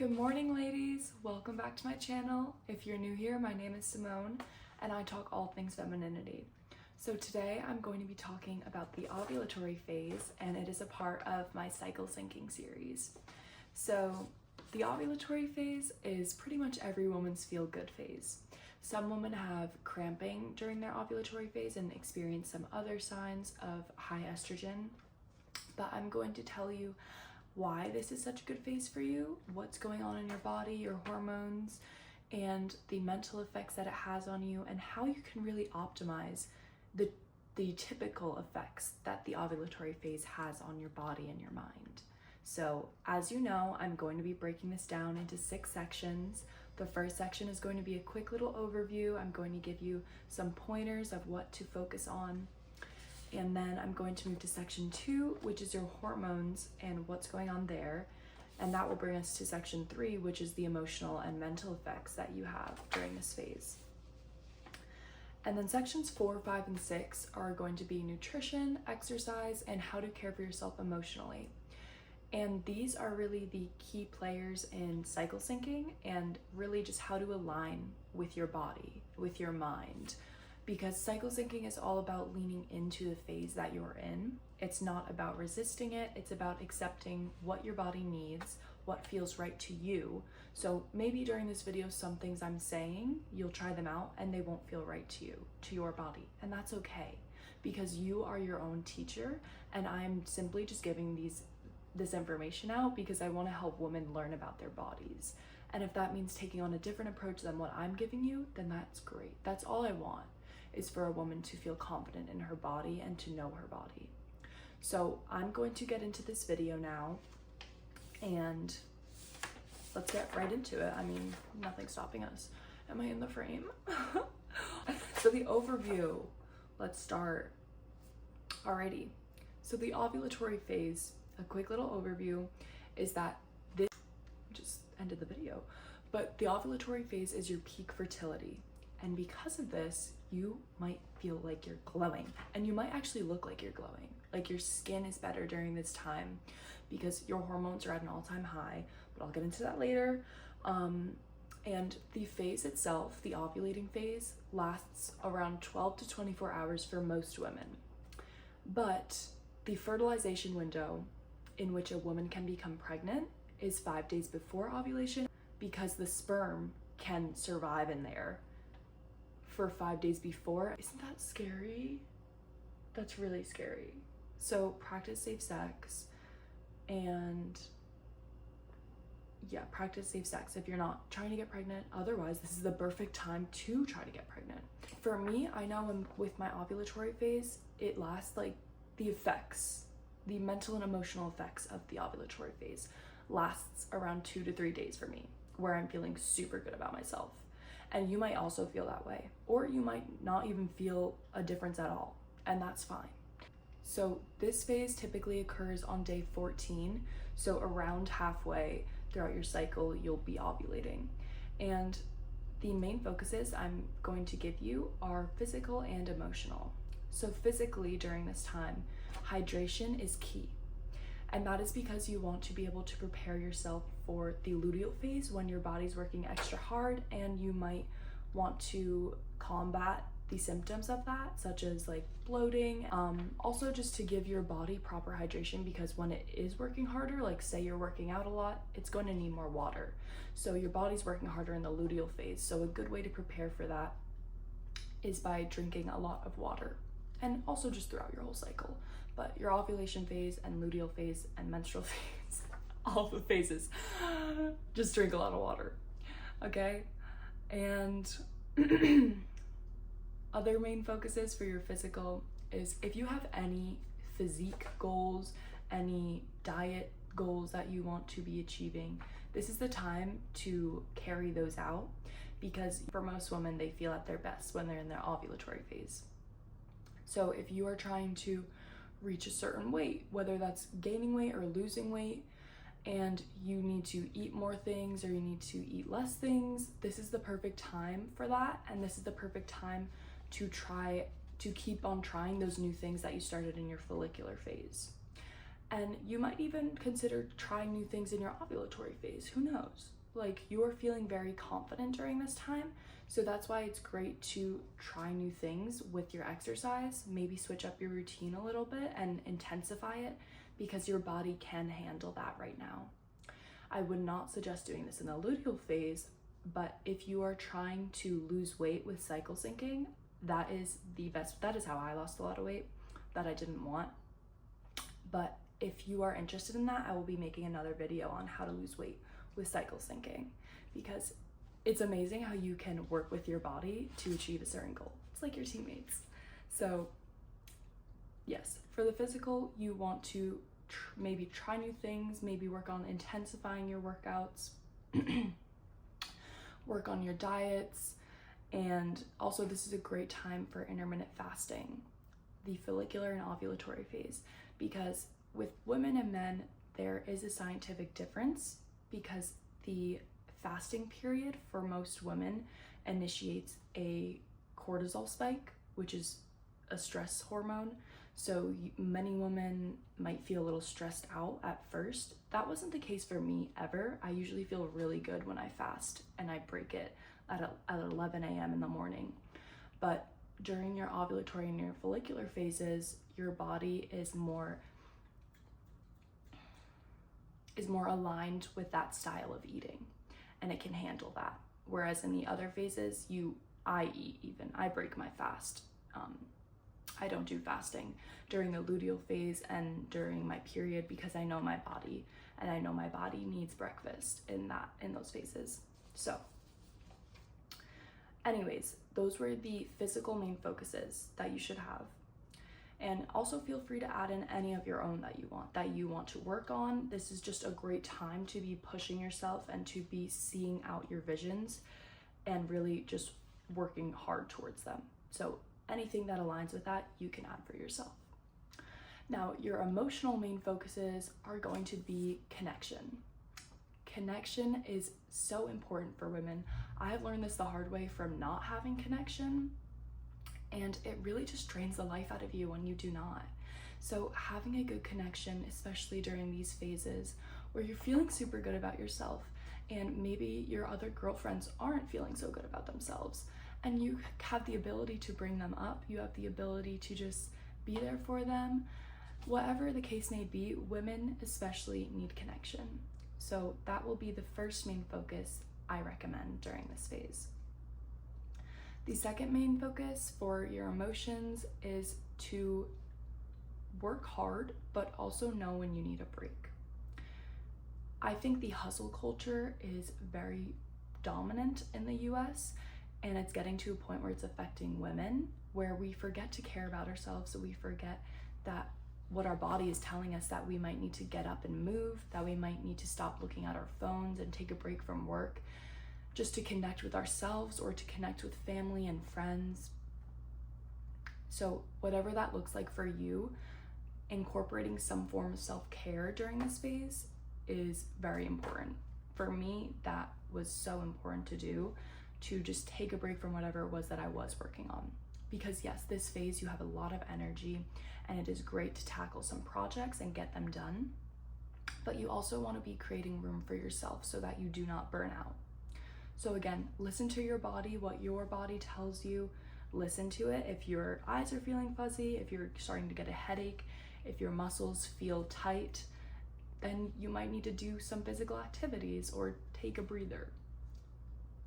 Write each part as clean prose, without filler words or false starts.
Good morning, ladies. Welcome back to my channel. If you're new here, my name is Simone and I talk all things femininity. So today I'm going to be talking about the ovulatory phase, and it is a part of my cycle syncing series. So the ovulatory phase is pretty much every woman's feel-good phase. Some women have cramping during their ovulatory phase and experience some other signs of high estrogen, but I'm going to tell you why this is such a good phase for you, what's going on in your body, your hormones, and the mental effects that it has on you, and how you can really optimize the typical effects that the ovulatory phase has on your body and your mind. So as you know, I'm going to be breaking this down into 6 sections. The first section is going to be a quick little overview. I'm going to give you some pointers of what to focus on. And then I'm going to move to section 2, which is your hormones and what's going on there. And that will bring us to section 3, which is the emotional and mental effects that you have during this phase. And then sections 4, 5, and 6 are going to be nutrition, exercise, and how to care for yourself emotionally. And these are really the key players in cycle syncing and really just how to align with your body, with your mind. Because cycle syncing is all about leaning into the phase that you're in. It's not about resisting it, it's about accepting what your body needs, what feels right to you. So maybe during this video, some things I'm saying, you'll try them out and they won't feel right to you, to your body. And that's okay, because you are your own teacher, and I'm simply just giving this information out because I want to help women learn about their bodies. And if that means taking on a different approach than what I'm giving you, then that's great. That's all I want, is for a woman to feel confident in her body and to know her body. So I'm going to get into this video now, and let's get right into it. I mean, nothing's stopping us. Am I in the frame? So the overview, let's start. Alrighty, so the ovulatory phase, a quick little overview, is that this just ended the video, but the ovulatory phase is your peak fertility. And because of this, you might feel like you're glowing, and you might actually look like you're glowing. Like your skin is better during this time because your hormones are at an all-time high, but I'll get into that later. And the phase itself, the ovulating phase, lasts around 12 to 24 hours for most women. But the fertilization window in which a woman can become pregnant is 5 days before ovulation, because the sperm can survive in there for 5 days before. Isn't that scary? That's really scary. So practice safe sex, and yeah, practice safe sex if you're not trying to get pregnant. Otherwise, this is the perfect time to try to get pregnant. For me, I know with my ovulatory phase, it lasts like the effects, the mental and emotional effects of the ovulatory phase lasts around 2 to 3 days for me, where I'm feeling super good about myself. And you might also feel that way, or you might not even feel a difference at all, and that's fine. So this phase typically occurs on day 14, so around halfway throughout your cycle, you'll be ovulating. And the main focuses I'm going to give you are physical and emotional. So physically, during this time, hydration is key. And that is because you want to be able to prepare yourself for the luteal phase when your body's working extra hard, and you might want to combat the symptoms of that, such as like bloating. Also just to give your body proper hydration, because when it is working harder, like say you're working out a lot, it's going to need more water. So your body's working harder in the luteal phase. So a good way to prepare for that is by drinking a lot of water, and also just throughout your whole cycle. But your ovulation phase and luteal phase and menstrual phase, all the phases, just drink a lot of water, okay? And other main focuses for your physical is if you have any physique goals, any diet goals that you want to be achieving, this is the time to carry those out, because for most women, they feel at their best when they're in their ovulatory phase. So if you are trying to reach a certain weight, whether that's gaining weight or losing weight, and you need to eat more things or you need to eat less things, this is the perfect time for that. And this is the perfect time to keep on trying those new things that you started in your follicular phase. And you might even consider trying new things in your ovulatory phase. Who knows? Like, you are feeling very confident during this time. So that's why it's great to try new things with your exercise. Maybe switch up your routine a little bit and intensify it, because your body can handle that right now. I would not suggest doing this in the luteal phase, but if you are trying to lose weight with cycle syncing, that is the best. That is how I lost a lot of weight that I didn't want. But if you are interested in that, I will be making another video on how to lose weight with cycle syncing, because it's amazing how you can work with your body to achieve a certain goal. It's like your teammates. So yes, for the physical, you want to maybe try new things, maybe work on intensifying your workouts, work on your diets, and also this is a great time for intermittent fasting, the follicular and ovulatory phase, because with women and men, there is a scientific difference, because the fasting period for most women initiates a cortisol spike, which is a stress hormone. So many women might feel a little stressed out at first. That wasn't the case for me ever. I usually feel really good when I fast and I break it at 11 a.m. in the morning. But during your ovulatory and your follicular phases, your body is more aligned with that style of eating, and it can handle that. Whereas in the other phases, I break my fast. I don't do fasting during the luteal phase and during my period, because I know my body, and I know my body needs breakfast in those phases. So anyways, those were the physical main focuses that you should have. And also feel free to add in any of your own that you want to work on. This is just a great time to be pushing yourself and to be seeing out your visions and really just working hard towards them. So anything that aligns with that, you can add for yourself. Now, your emotional main focuses are going to be connection. Connection is so important for women. I have learned this the hard way from not having connection, and it really just drains the life out of you when you do not. So having a good connection, especially during these phases where you're feeling super good about yourself, and maybe your other girlfriends aren't feeling so good about themselves, and you have the ability to bring them up, you have the ability to just be there for them. Whatever the case may be, women especially need connection. So that will be the first main focus I recommend during this phase. The second main focus for your emotions is to work hard, but also know when you need a break. I think the hustle culture is very dominant in the US, and it's getting to a point where it's affecting women, where we forget to care about ourselves. So we forget that what our body is telling us, that we might need to get up and move, that we might need to stop looking at our phones and take a break from work just to connect with ourselves or to connect with family and friends. So whatever that looks like for you, incorporating some form of self-care during this phase is very important. For me, that was so important to do, to just take a break from whatever it was that I was working on. Because yes, this phase you have a lot of energy and it is great to tackle some projects and get them done, but you also want to be creating room for yourself so that you do not burn out. So again, listen to your body, what your body tells you, listen to it. If your eyes are feeling fuzzy, if you're starting to get a headache, if your muscles feel tight, then you might need to do some physical activities or take a breather.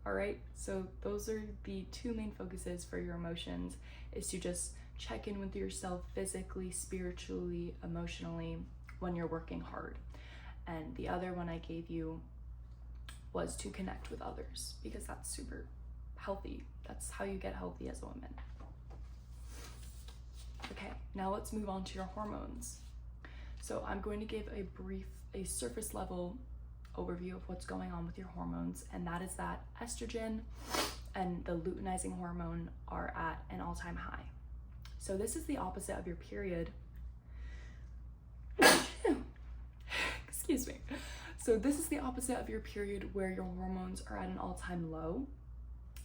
All right, so those are the two main focuses for your emotions, is to just check in with yourself physically, spiritually, emotionally when you're working hard. And the other one I gave you was to connect with others, because that's super healthy. That's how you get healthy as a woman. Okay, now let's move on to your hormones. So I'm going to give a surface level overview of what's going on with your hormones, and that is that estrogen and the luteinizing hormone are at an all-time high. So this is the opposite of your period. Excuse me. So this is the opposite of your period, where your hormones are at an all-time low,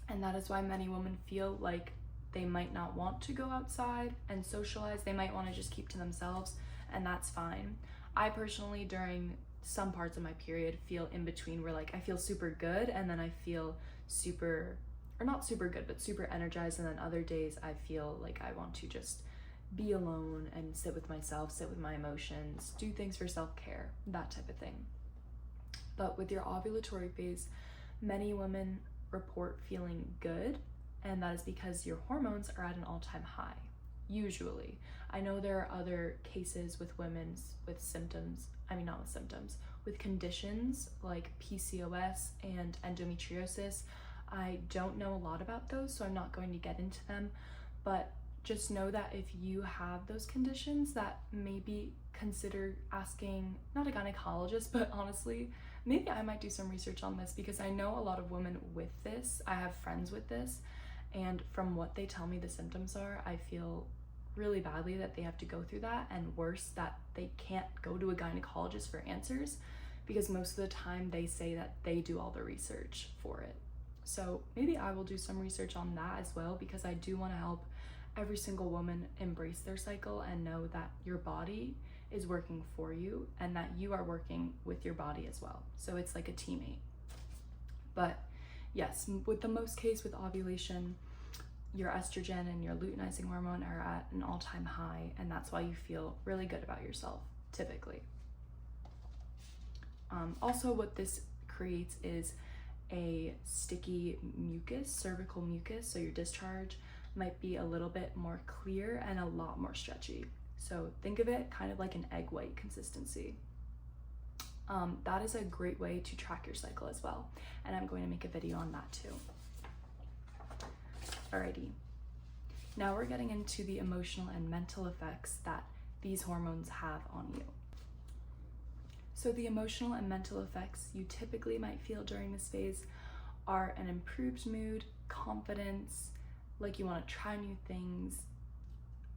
and that is why many women feel like they might not want to go outside and socialize. They might want to just keep to themselves, and that's fine. I personally, during some parts of my period, feel in between where like I feel super good and then I feel super, or not super good, but super energized, and then other days I feel like I want to just be alone and sit with myself, sit with my emotions, do things for self-care, that type of thing. But with your ovulatory phase, many women report feeling good, and that is because your hormones are at an all-time high, usually. I know there are other cases with women with symptoms, not with symptoms, with conditions like PCOS and endometriosis. I don't know a lot about those, so I'm not going to get into them, but just know that if you have those conditions, that maybe consider asking, not a gynecologist, but honestly, maybe I might do some research on this, because I know a lot of women with this. I have friends with this, and from what they tell me the symptoms are, I feel really badly that they have to go through that, and worse, that they can't go to a gynecologist for answers, because most of the time they say that they do all the research for it. So maybe I will do some research on that as well, because I do want to help every single woman embrace their cycle and know that your body is working for you and that you are working with your body as well. So it's like a teammate. But yes, with the most case with ovulation, your estrogen and your luteinizing hormone are at an all-time high, and that's why you feel really good about yourself, typically. Also, what this creates is a sticky mucus, cervical mucus, so your discharge might be a little bit more clear and a lot more stretchy. So think of it kind of like an egg white consistency. That is a great way to track your cycle as well, and I'm going to make a video on that too. Alrighty, now we're getting into the emotional and mental effects that these hormones have on you. So the emotional and mental effects you typically might feel during this phase are an improved mood, confidence, like you want to try new things,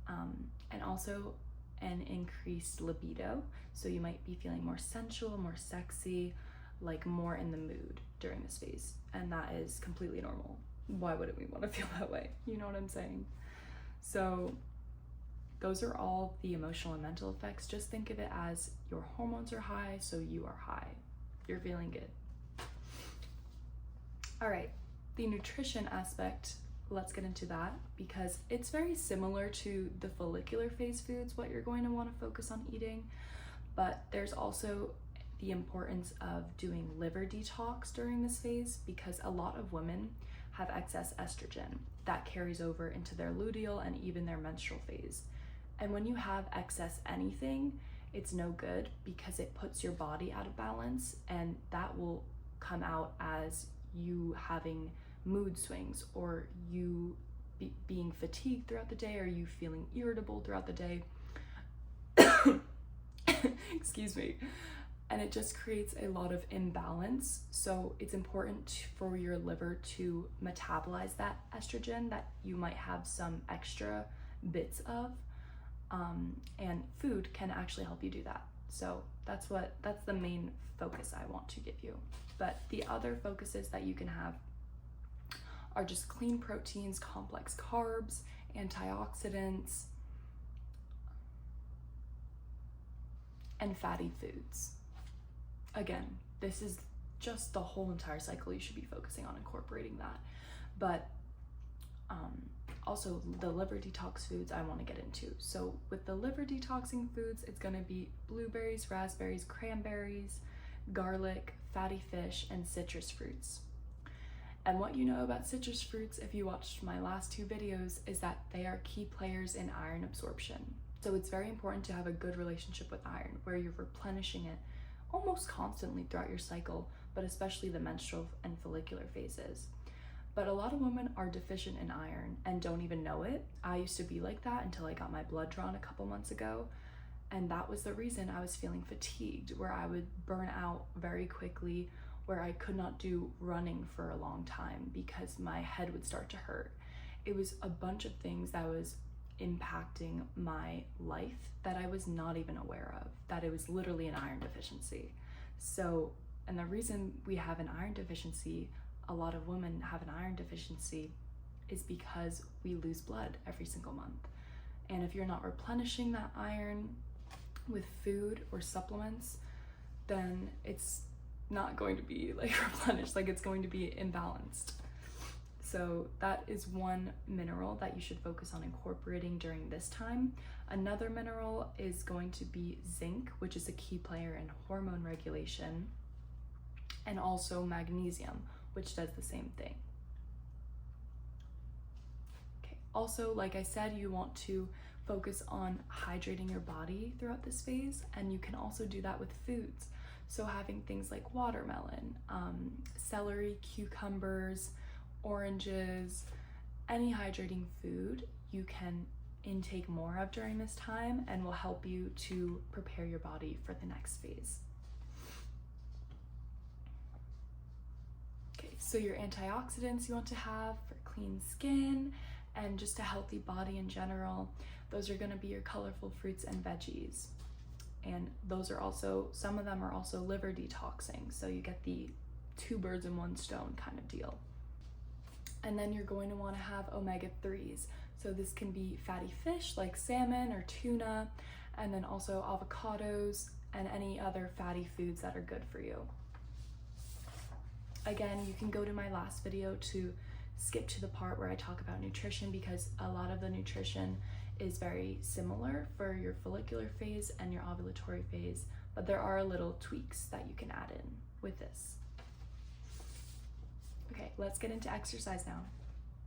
and also an increased libido. So you might be feeling more sensual, more sexy, like more in the mood during this phase, and that is completely normal. Why wouldn't we want to feel that way? You know what I'm saying? So those are all the emotional and mental effects. Just think of it as your hormones are high, so you are high. You're feeling good. All right, the nutrition aspect, let's get into that, because it's very similar to the follicular phase foods, what you're going to want to focus on eating, but there's also the importance of doing liver detox during this phase, because a lot of women have excess estrogen that carries over into their luteal and even their menstrual phase. And when you have excess anything, it's no good, because it puts your body out of balance, and that will come out as you having mood swings, or you being fatigued throughout the day, or you feeling irritable throughout the day. Excuse me. And it just creates a lot of imbalance. So it's important for your liver to metabolize that estrogen that you might have some extra bits of, and food can actually help you do that. So that's the main focus I want to give you. But the other focuses that you can have are just clean proteins, complex carbs, antioxidants, and fatty foods. Again, this is just the whole entire cycle. You should be focusing on incorporating that. But also the liver detox foods I want to get into. So with the liver detoxing foods, it's going to be blueberries, raspberries, cranberries, garlic, fatty fish, and citrus fruits. And what you know about citrus fruits, if you watched my last two videos, is that they are key players in iron absorption. So it's very important to have a good relationship with iron, where you're replenishing it almost constantly throughout your cycle, but especially the menstrual and follicular phases. But a lot of women are deficient in iron and don't even know it. I used to be like that until I got my blood drawn a couple months ago. And that was the reason I was feeling fatigued, where I would burn out very quickly, where I could not do running for a long time because my head would start to hurt. It was a bunch of things that was impacting my life that I was not even aware of, that it was literally an iron deficiency. So, and the reason we have an iron deficiency, a lot of women have an iron deficiency, is because we lose blood every single month. And if you're not replenishing that iron, with food or supplements, then it's not going to be like replenished, like it's going to be imbalanced. So that is one mineral that you should focus on incorporating during this time. Another mineral is going to be zinc, which is a key player in hormone regulation, and also magnesium, which does the same thing. Okay. Also, like I said, you want to focus on hydrating your body throughout this phase, and you can also do that with foods. So having things like watermelon, celery, cucumbers, oranges, any hydrating food you can intake more of during this time and will help you to prepare your body for the next phase. Okay, so your antioxidants you want to have for clean skin and just a healthy body in general, those are going to be your colorful fruits and veggies. And those are also, some of them are also liver detoxing, so you get the 2 birds in 1 stone kind of deal. And then you're going to want to have omega-3s. So this can be fatty fish like salmon or tuna, and then also avocados and any other fatty foods that are good for you. Again, you can go to my last video to skip to the part where I talk about nutrition, because a lot of the nutrition is very similar for your follicular phase and your ovulatory phase, but there are little tweaks that you can add in with this. Okay, let's get into exercise now.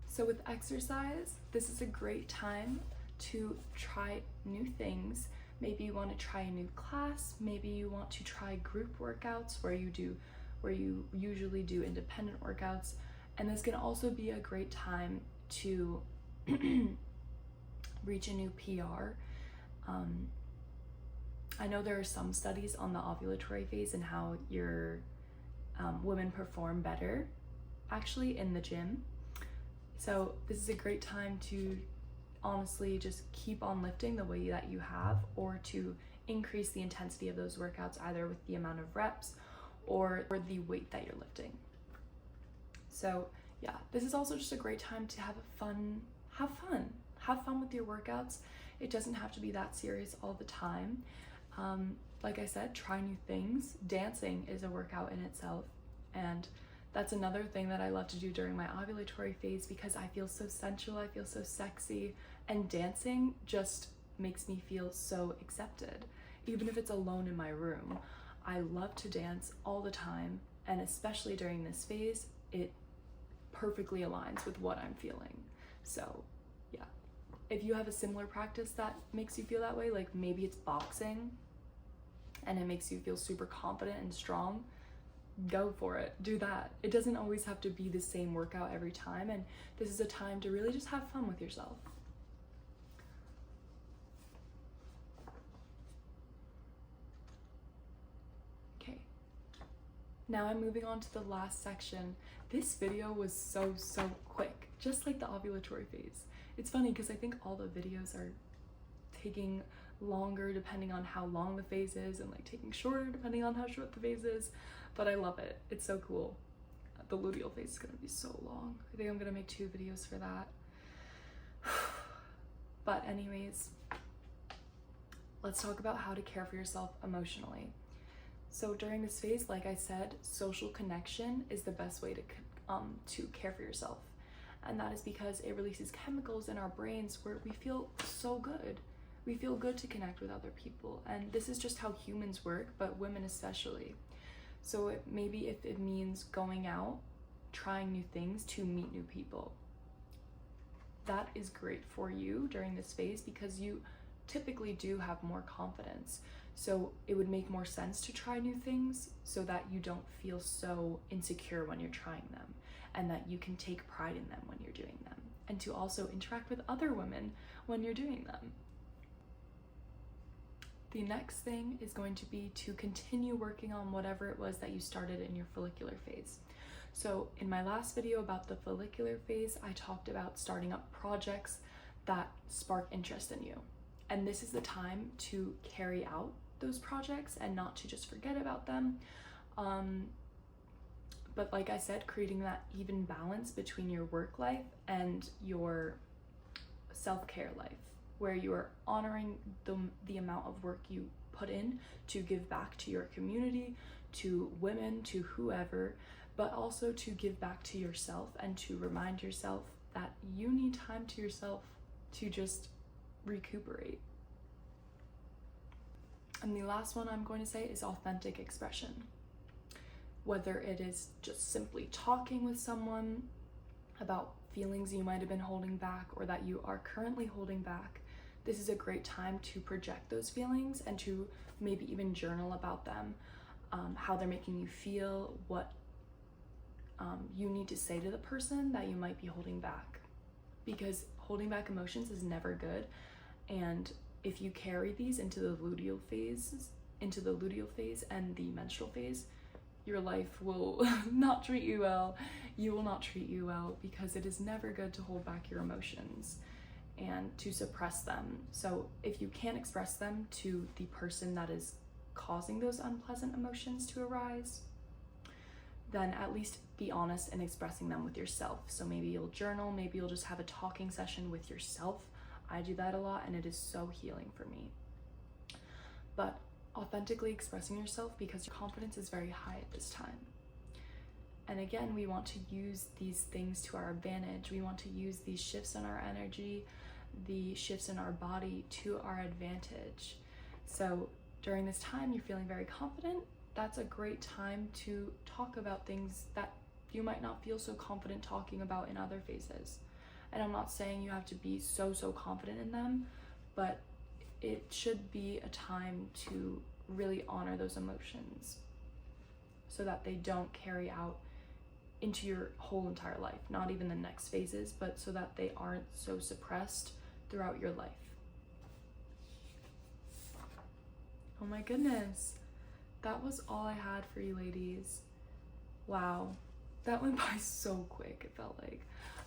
So with exercise, this is a great time to try new things. Maybe you want to try a new class, maybe you want to try group workouts where you usually do independent workouts, and this can also be a great time to reach a new PR. I know there are some studies on the ovulatory phase and how your women perform better actually in the gym. So this is a great time to honestly just keep on lifting the way that you have, or to increase the intensity of those workouts either with the amount of reps or the weight that you're lifting. So yeah, this is also just a great time to have fun with your workouts. It doesn't have to be that serious all the time. Like I said, try new things. Dancing is a workout in itself, and that's another thing that I love to do during my ovulatory phase, because I feel so sensual, I feel so sexy, and dancing just makes me feel so accepted. Even if it's alone in my room, I love to dance all the time, and especially during this phase, it perfectly aligns with what I'm feeling. So yeah, if you have a similar practice that makes you feel that way, like maybe it's boxing and it makes you feel super confident and strong, go for it, do that. It doesn't always have to be the same workout every time, and this is a time to really just have fun with yourself. Okay, now I'm moving on to the last section. This video was so quick, just like the ovulatory phase. It's funny because I think all the videos are taking longer depending on how long the phase is, and like taking shorter depending on how short the phase is, but I love it. It's so cool. The luteal phase is gonna be so long. I think I'm gonna make 2 videos for that. But anyways, let's talk about how to care for yourself emotionally. So during this phase, like I said, social connection is the best way to care for yourself. And that is because it releases chemicals in our brains where we feel so good. We feel good to connect with other people. And this is just how humans work, but women especially. So maybe if it means going out, trying new things to meet new people, that is great for you during this phase, because you typically do have more confidence. So it would make more sense to try new things so that you don't feel so insecure when you're trying them, and that you can take pride in them when you're doing them, and to also interact with other women when you're doing them. The next thing is going to be to continue working on whatever it was that you started in your follicular phase. So in my last video about the follicular phase, I talked about starting up projects that spark interest in you. And this is the time to carry out those projects and not to just forget about them. But like I said, creating that even balance between your work life and your self-care life, where you are honoring the amount of work you put in to give back to your community, to women, to whoever, but also to give back to yourself and to remind yourself that you need time to yourself to just recuperate. And the last one I'm going to say is authentic expression. Whether it is just simply talking with someone about feelings you might have been holding back or that you are currently holding back, this is a great time to project those feelings and to maybe even journal about them, how they're making you feel, what you need to say to the person that you might be holding back. Because holding back emotions is never good, and if you carry these into the luteal phase and the menstrual phase, your life will not treat you well. You will not treat you well, because it is never good to hold back your emotions and to suppress them. So if you can't express them to the person that is causing those unpleasant emotions to arise, then at least be honest in expressing them with yourself. So maybe you'll journal, maybe you'll just have a talking session with yourself. I do that a lot, and it is so healing for me. But authentically expressing yourself, because your confidence is very high at this time. And again, we want to use these things to our advantage. We want to use these shifts in our energy, the shifts in our body to our advantage. So during this time, you're feeling very confident. That's a great time to talk about things that you might not feel so confident talking about in other phases. And I'm not saying you have to be so confident in them, but it should be a time to really honor those emotions so that they don't carry out into your whole entire life, not even the next phases, but so that they aren't so suppressed throughout your life. Oh my goodness, that was all I had for you ladies. Wow, that went by so quick, it felt like.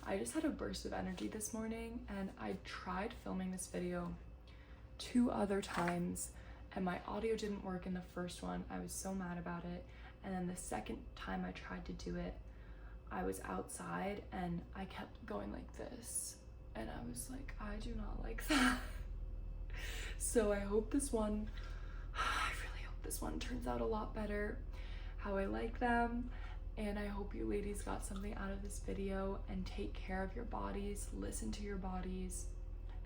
I just had a burst of energy this morning, and I tried filming this video 2 other times, and my audio didn't work in the first one. I was so mad about it. And then the second time I tried to do it, I was outside and I kept going like this, and I was like, I do not like that. So I really hope this one turns out a lot better, how I like them. And I hope you ladies got something out of this video, and take care of your bodies, listen to your bodies,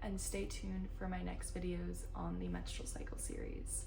and stay tuned for my next videos on the menstrual cycle series.